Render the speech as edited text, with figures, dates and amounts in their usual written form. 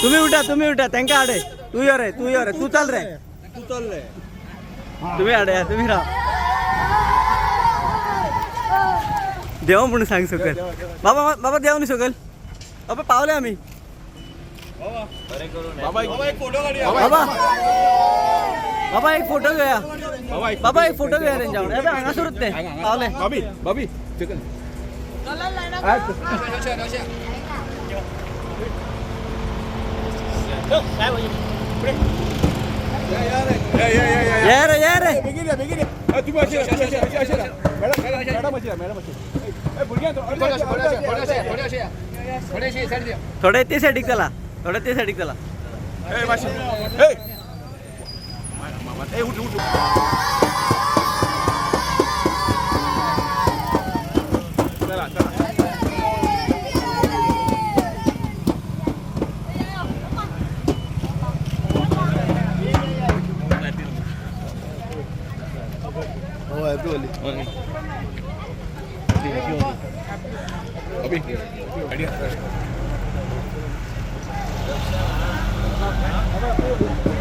तुम्ही उठा त्यांका आडे तू ये रे तू चल रे तुम्ही आडे तुम्ही राहा देव म्हणून सांग सकल बाबा देव नाही सकल बाबा पावले आम्ही बाबा एक फोटो घेऊया बाबा एक फोटो घेऊया त्यांच्यावर हांगा सुरूच ते पावले बाबी ये रे थोडे ते साईडिक चला अभी